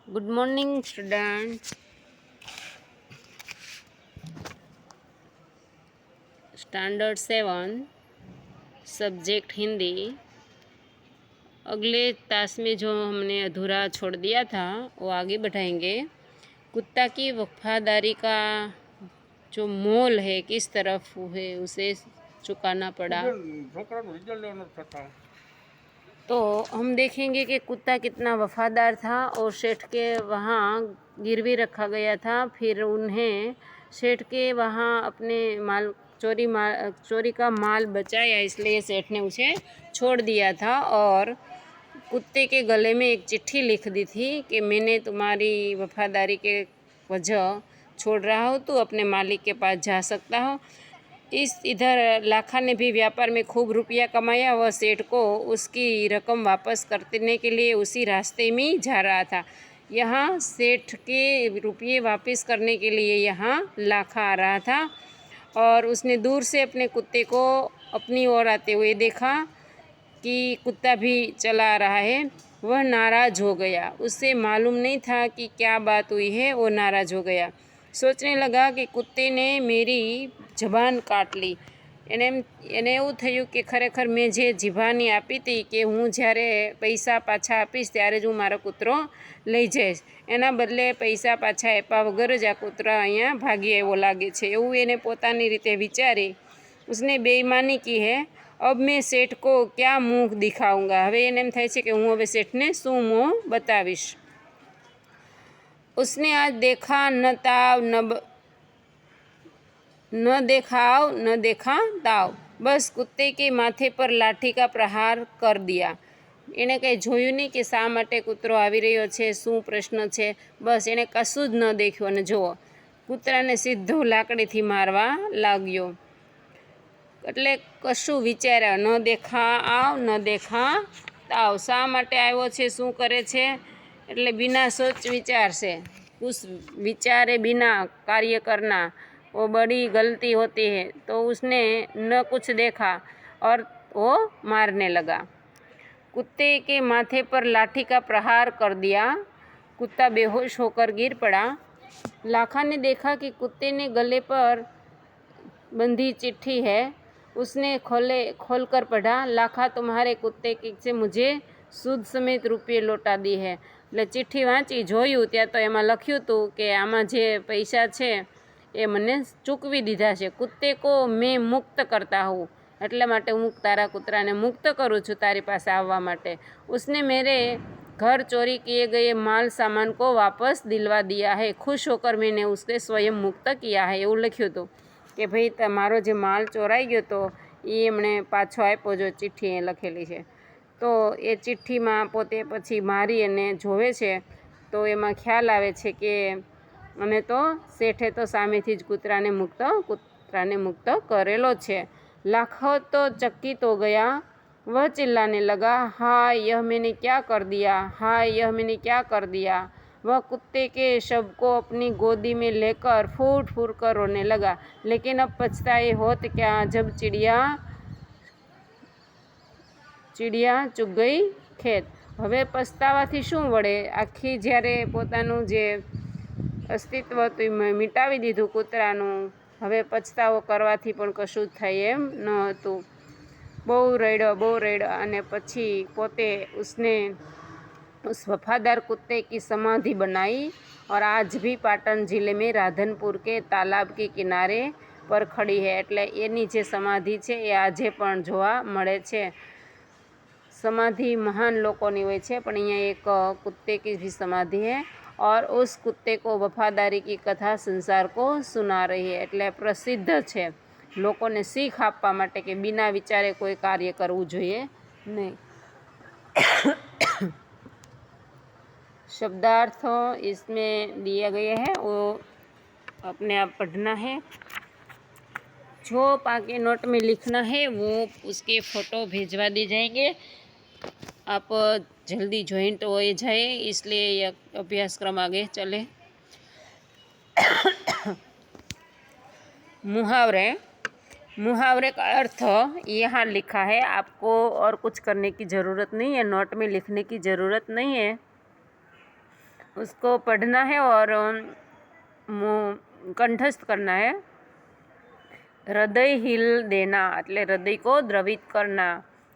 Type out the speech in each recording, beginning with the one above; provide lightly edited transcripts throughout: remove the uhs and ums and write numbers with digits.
Good morning student. Standard 7 subject Hindi. अगले तास में जो हमने अधूरा छोड़ दिया था वो आगे बढ़ाएंगे। कुत्ता की वफादारी का जो मोल है किस तरफ है उसे चुकाना पड़ा। तो हम देखेंगे कि कुत्ता कितना वफादार था और सेठ के वहाँ गिरवी रखा गया था। फिर उन्हें सेठ के वहाँ अपने चोरी का माल बचाया, इसलिए सेठ ने उसे छोड़ दिया था और कुत्ते के गले में एक चिट्ठी लिख दी थी कि मैंने तुम्हारी वफादारी के वजह छोड़ रहा हूँ, तो अपने मालिक के पास जा सकता हो। इधर लाखा ने भी व्यापार में खूब रुपया कमाया। वह सेठ को उसकी रकम वापस करने के लिए उसी रास्ते में जा रहा था। यहाँ सेठ के रुपये वापस करने के लिए यहाँ लाखा आ रहा था और उसने दूर से अपने कुत्ते को अपनी ओर आते हुए देखा कि कुत्ता भी चला आ रहा है। वह नाराज़ हो गया। उसे मालूम नहीं था कि क्या बात हुई है। वो नाराज़ हो गया। सोचने लगा कि कुत्ते ने मेरी જબાન કાટ લી। એને એવું થયું કે ખરેખર મેં જે જીભાની આપી હતી કે હું જ્યારે પૈસા પાછા આપીશ ત્યારે જ હું મારો કૂતરો લઈ જઈશ, એના બદલે પૈસા પાછા આપ્યા વગર જ આ કૂતરો અહીંયા ભાગી આવ્યો લાગે છે, એવું એને પોતાની રીતે વિચારી उसने बेईमानी की है। अब मैं सेठ को क्या मुँह दिखाऊंगा। હવે એને એમ થાય છે કે હું હવે સેઠને શું મોં બતાવીશ। उसने आज देखा न ताव न देखा ताव, बस कुत्ते के माथे पर लाठी का प्रहार कर दिया। એણે કંઈ જોયું નહીં કે શા માટે કૂતરો આવી રહ્યો છે, શું પ્રશ્ન છે, બસ એણે કશું જ ન દેખ્યું અને જુઓ કૂતરાને સીધો લાકડીથી મારવા લાગ્યો। એટલે કશું વિચાર્યા, ન દેખા આવ ન દેખા તાવ, શા માટે આવ્યો છે, શું કરે છે, એટલે बिना सोच विचार से कुछ विचारे बिना कार्य करना वो बड़ी गलती होती है। तो उसने न कुछ देखा और वो मारने लगा। कुत्ते के माथे पर लाठी का प्रहार कर दिया। कुत्ता बेहोश होकर गिर पड़ा। लाखा ने देखा कि कुत्ते ने गले पर बंधी चिट्ठी है। उसने खोलकर पढ़ा, लाखा तुम्हारे कुत्ते से मुझे सूद समेत रुपये लौटा दी है। એટલે ચિઠ્ઠી વાંચી જોયું ત્યાં તો એમાં લખ્યું હતું કે આમાં જે પૈસા છે એ મને ચૂકવી દીધા છે। કુત્તે કો મેં મુક્ત કરતા हूँ, એટલા માટે હું તારા કૂતરાને મુક્ત કરું છું તારી પાસે આવવા માટે। उसने मेरे घर चोरी किए गए माल सामान को वापस दिलवा दिया है। खुश होकर मैंने उसके स्वयं मुक्त किया है। એવું લખ્યું હતું કે ભાઈ તમારો જે માલ ચોરાઈ ગયો હતો એ એમણે પાછો આપ્યો, જો ચિઠ્ઠી એ લખેલી છે। તો એ ચિઠ્ઠીમાં પોતે પછી મારી અને જોવે છે તો એમાં ખ્યાલ આવે છે કે અને તો શેઠે તો સામેથી જ કૂતરાને મુક્ત કરેલો છે। લાખો તો ચकित हो गया। वह चिल्लाने लगा, हाय यह मैंने क्या कर दिया, हाय यह मैंने क्या कर दिया। वह कुत्ते के शव को अपनी गोदी में लेकर फूट फूट कर रोने लगा। लेकिन अब पछताए होत क्या जब चिड़िया चुग गई खेत। હવે પસ્તાવાથી શું વળે, આખી જ્યારે પોતાનું જે અસ્તિત્વ હતું એ મિટાવી દીધું કૂતરાનું, હવે પછતાવો કરવાથી પણ કશું જ થાય એમ ન હતું। બહુ રડ્યો અને પછી પોતે उसने उस वफादार कुत्ते की समाधि बनाई और आज भी पाटन जिले में राधनपुर के तालाब के किनारे पर खड़ी है। એટલે એની જે સમાધિ છે એ આજે પણ જોવા મળે છે। समाधि महान लोगों હોય છે પણ અહીંયા एक कुत्ते की भी समाधि है और उस कुत्ते को वफादारी की कथा संसार को सुना रही है। એટલે પ્રસિદ્ધ છે લોકોને શીખ આપવા માટે કે बिना વિચારે કોઈ કાર્ય કરવું જોઈએ નહીં। शब्दार्थ इसमें दिया गया है वो अपने आप पढ़ना है। जो आगे नोट में लिखना है वो उसके फ़ोटो भिजवा दी जाएंगे। आप जल्दी ज्वाइंट हो जाए इसलिए यह अभ्यासक्रम आगे चले। मुहावरे का अर्थ यहाँ लिखा है, आपको और कुछ करने की ज़रूरत नहीं है, नोट में लिखने की ज़रूरत नहीं है। उसको पढ़ना है और कंठस्थ करना है। हृदय हिल देना એટલે हृदय को द्रवित करना।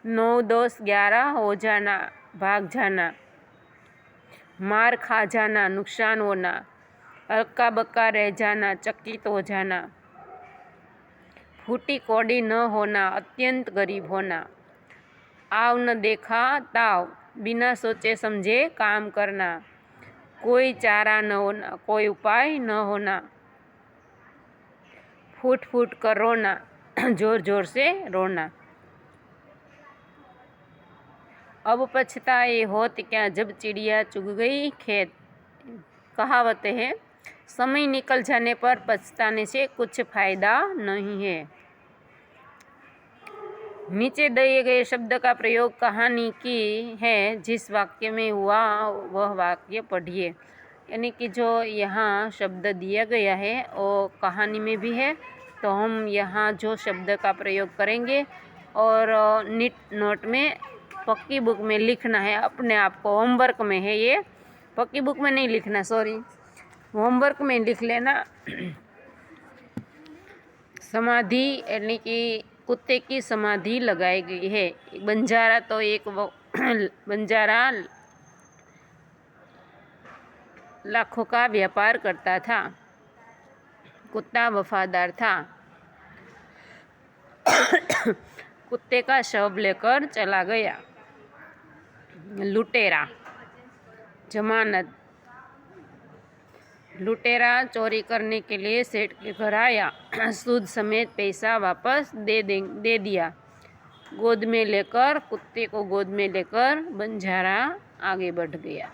9, 10, 11 हो जाना, भाग जाना। मार खा जाना, नुकसान होना। हल्का बक्का रह जाना, चकित हो जाना। फूटी कौड़ी न होना, अत्यंत गरीब होना। आव न देखा ताव, बिना सोचे समझे काम करना। कोई चारा न होना, कोई उपाय न होना। फूट फूट कर रोना, जोर जोर से रोना। अब पछताए होत क्या जब चिड़िया चुग गई खेत। कहावत है, समय निकल जाने पर पछताने से कुछ फायदा नहीं है। नीचे दिए गए शब्द का प्रयोग कहानी की है, जिस वाक्य में हुआ वह वाक्य पढ़िए। यानी कि जो यहाँ शब्द दिया गया है वो कहानी में भी है, तो हम यहाँ जो शब्द का प्रयोग करेंगे और नोट में पक्की बुक में लिखना है अपने आप को। होमवर्क में है ये, पक्की बुक में नहीं लिखना, सॉरी, होमवर्क में लिख लेना। समाधि यानी कि कुत्ते की समाधि लगाई गई है। बंजारा तो एक बंजारा लाखों का व्यापार करता था। कुत्ता वफादार था। कुत्ते का शव लेकर चला गया। लुटेरा, जमानत। लुटेरा चोरी करने के लिए सेठ के घर आया। सूद समेत पैसा वापस दे दिया। गोद में लेकर, कुत्ते को गोद में लेकर बंजारा आगे बढ़ गया।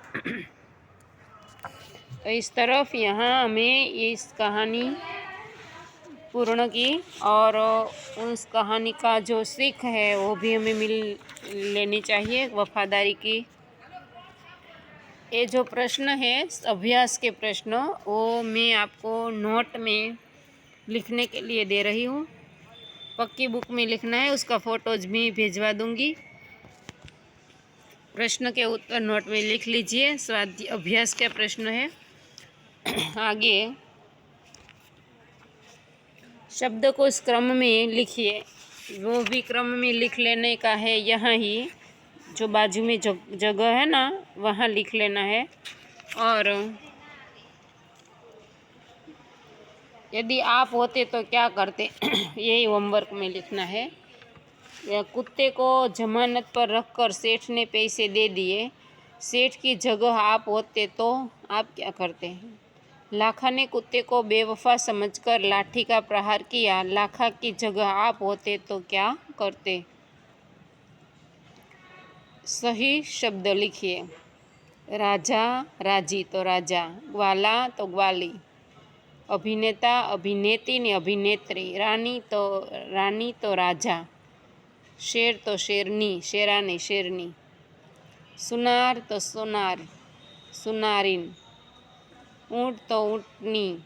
तो इस तरफ यहाँ हमें इस कहानी पूर्ण की और उस कहानी का जो सीख है वो भी हमें लेनी चाहिए, वफादारी की। ये जो प्रश्न है अभ्यास के प्रश्न, वो मैं आपको नोट में लिखने के लिए दे रही हूँ। पक्की बुक में लिखना है, उसका फ़ोटोज भी भिजवा दूँगी। प्रश्न के उत्तर नोट में लिख लीजिए। स्वाध्याय अभ्यास का प्रश्न है। आगे शब्द को इस क्रम में लिखिए। वो भी क्रम में लिख लेने का है, यहाँ ही जो बाजू में जगह है ना वहाँ लिख लेना है। और यदि आप होते तो क्या करते, यही होमवर्क में लिखना है। कुत्ते को जमानत पर रखकर सेठ ने पैसे दे दिए। सेठ की जगह आप होते तो आप क्या करते। लाखा ने कुत्ते को बेवफा समझकर लाठी का प्रहार किया। लाखा की जगह आप होते तो क्या करते। सही शब्द लिखिए। राजा राजी तो राजा, ग्वाला तो ग्वाली, अभिनेता अभिनेत्री ने अभिनेत्री, रानी तो राजा, शेर तो शेरनी शेरानी शेरनी, सुनार तो सुनार सुनारिन, ऊँट तो ऊँटनी,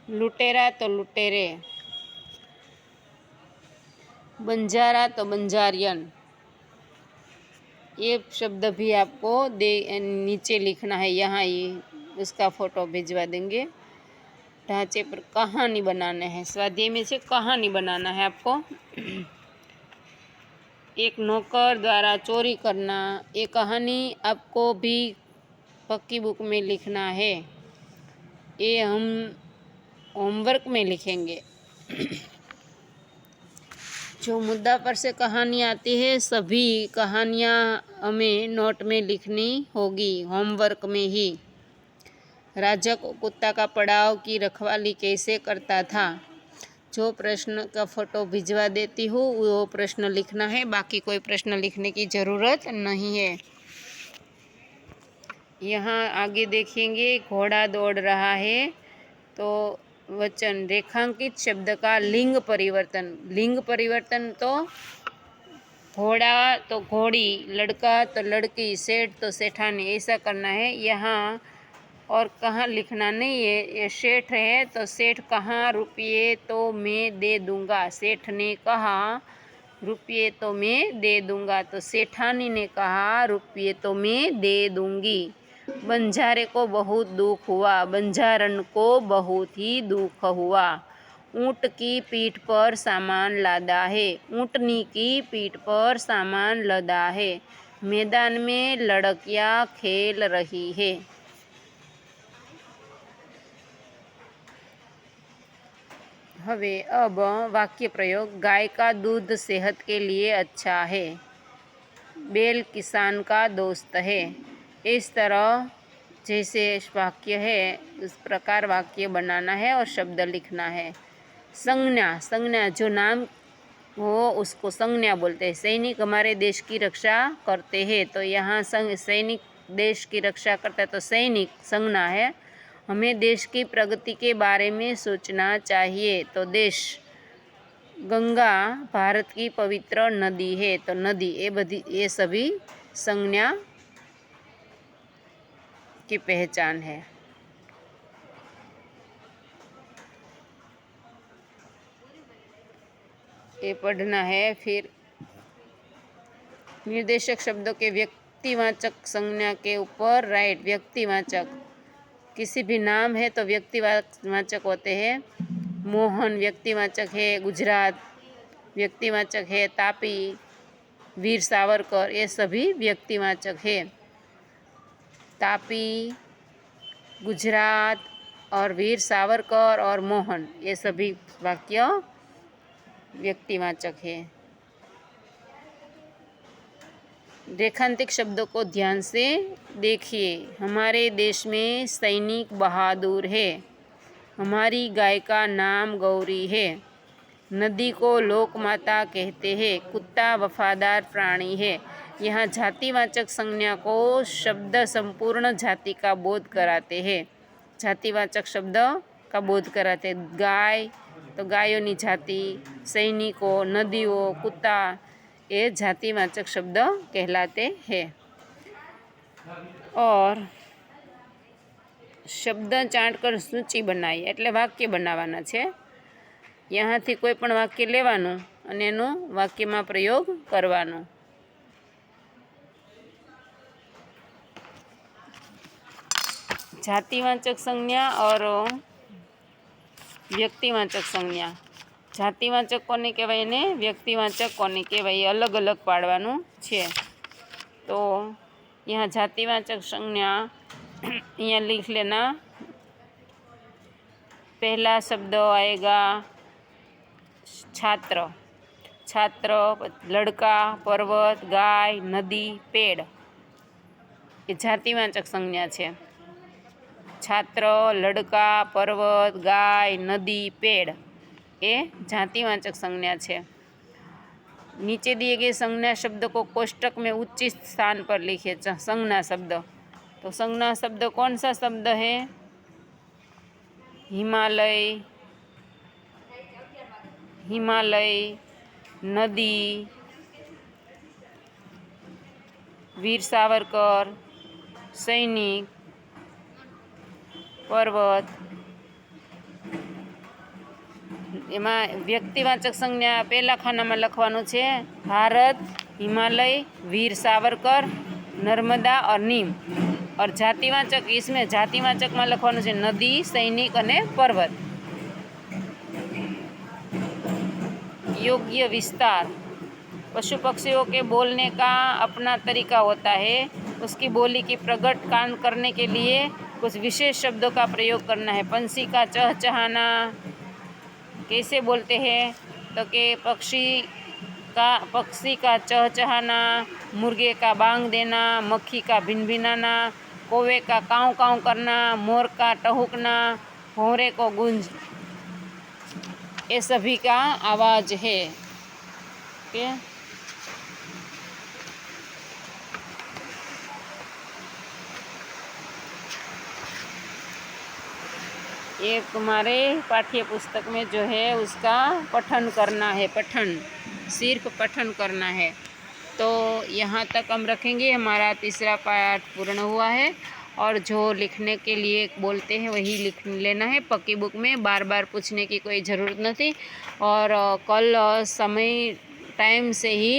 लुटेरा तो लुटेरे, बंजारा तो बंजारियन। ये शब्द भी आपको नीचे लिखना है, यहाँ ये उसका फ़ोटो भिजवा देंगे। ढांचे पर कहानी बनाना है, स्वाध्याय में से कहानी बनाना है आपको। एक नौकर द्वारा चोरी करना, ये कहानी आपको भी पक्की बुक में लिखना है। ये हम होमवर्क में लिखेंगे। जो मुद्दा पर से कहानी आती है सभी कहानियाँ हमें नोट में लिखनी होगी, होमवर्क में ही। राजा को कुत्ता का पड़ाव की रखवाली कैसे करता था। जो प्रश्न का फ़ोटो भिजवा देती हूँ वो प्रश्न लिखना है, बाकी कोई प्रश्न लिखने की ज़रूरत नहीं है। यहाँ आगे देखेंगे, घोड़ा दौड़ रहा है, तो वचन रेखांकित शब्द का लिंग परिवर्तन। लिंग परिवर्तन तो घोड़ा तो घोड़ी, लड़का तो लड़की, सेठ तो सेठानी, ऐसा करना है यहाँ। और कहाँ लिखना नहीं है। ये सेठ है तो सेठ कहाँ, रुपये तो मैं दे दूँगा। सेठ ने कहा रुपये तो मैं दे दूँगा, तो सेठानी ने कहा रुपये तो मैं दे दूँगी। बंजारे को बहुत दुख हुआ, बंजारन को बहुत ही दुख हुआ। ऊँट की पीठ पर सामान लादा है, ऊँटनी की पीठ पर सामान लदा है। मैदान में लड़कियां खेल रही है। हवे अब वाक्य प्रयोग। गाय का दूध सेहत के लिए अच्छा है, बैल किसान का दोस्त है। इस तरह जैसे वाक्य है उस प्रकार वाक्य बनाना है और शब्द लिखना है। संज्ञा, संज्ञा जो नाम हो उसको संज्ञा बोलते हैं। सैनिक हमारे देश की रक्षा करते हैं, तो यहाँ सैनिक देश की रक्षा करता है तो सैनिक संज्ञा है। हमें देश की प्रगति के बारे में सोचना चाहिए, तो देश। गंगा भारत की पवित्र नदी है, तो नदी। ये सभी संज्ञा की पहचान है। ये पढ़ना है। फिर निर्देशक शब्दों के व्यक्तिवाचक संज्ञा के ऊपर राइट। व्यक्तिवाचक किसी भी नाम है तो व्यक्तिवाचक होते हैं। मोहन व्यक्तिवाचक है, गुजरात व्यक्तिवाचक है, तापी, वीर सावरकर ये सभी व्यक्तिवाचक है। तापी, गुजरात और वीर सावरकर और मोहन ये सभी वाक्य व्यक्तिवाचक है। रेखांकित शब्दों को ध्यान से देखिए। हमारे देश में सैनिक बहादुर है, हमारी गाय का नाम गौरी है, नदी को लोक माता कहते हैं, कुत्ता वफादार प्राणी है। यहाँ जातिवाचक संज्ञा को शब्द संपूर्ण जाति का बोध कराते हैं। जातिवाचक शब्द का बोध कराते हैं। गाय तो गायों जाति, सैनिकों, नदियों, कुत्ता ये जातिवाचक शब्द कहलाते हैं। और शब्द चाटकर सूची बनाई એટલે વાક્ય બનાવવાના છે। यहाँથી કોઈ પણ વાક્ય લેવાનું અને એનો વાક્યમાં પ્રયોગ કરવાનો। जातिवाचक संज्ञा और व्यक्तिवाचक संज्ञा। जातिवाचक कोने कहेवाय ने व्यक्तिवाचक कोने कहेवाय अलग अलग पाड़वानुं छे। तो यहाँ जातिवाचक संज्ञा यहाँ लिख लेना। पहला शब्द आएगा छात्र, छात्र, लड़का, पर्वत, गाय, नदी, पेड़ ये जातिवाचक संज्ञा है। छात्र, लड़का, पर्वत, गाय, नदी, पेड़ ये जातिवाचक संज्ञा है। नीचे दिए गए संज्ञा शब्द को कोष्टक में उचित स्थान पर लिखे। संज्ञा शब्द, तो संज्ञा शब्द कौन सा शब्द है? हिमालय, हिमालय, नदी, वीर सावरकर, सैनिक, पर्वत। एमां व्यक्तिवाचक संज्ञा पहला खाना में लखवानुं छे भारत, हिमालय, वीर सावरकर, नर्मदा और नीम। और जातिवाचक इसमें जातिवाचक में लखवानुं छे नदी, सैनिक अने पर्वत। योग्य विस्तार। पशु पक्षियों के बोलने का अपना तरीका होता है, उसकी बोली की प्रकट कान करने के लिए कुछ विशेष शब्दों का प्रयोग करना है। पंछी का चहचहाना कैसे बोलते हैं? तो कि पक्षी का चहचहाना, मुर्गे का बांग देना, मक्खी का भिनभिनाना, कौवे का काँव काँव करना, मोर का टहुकना, भौरे को गूंज, ये सभी का आवाज़ है। ओके, ये तुम्हारे पाठ्य पुस्तक में जो है उसका पठन करना है। पठन, सिर्फ पठन करना है। तो यहाँ तक हम रखेंगे। हमारा तीसरा पाठ पूर्ण हुआ है और जो लिखने के लिए बोलते हैं वही लिख लेना है पक्की बुक में। बार बार पूछने की कोई ज़रूरत नहीं। और कल समय टाइम से ही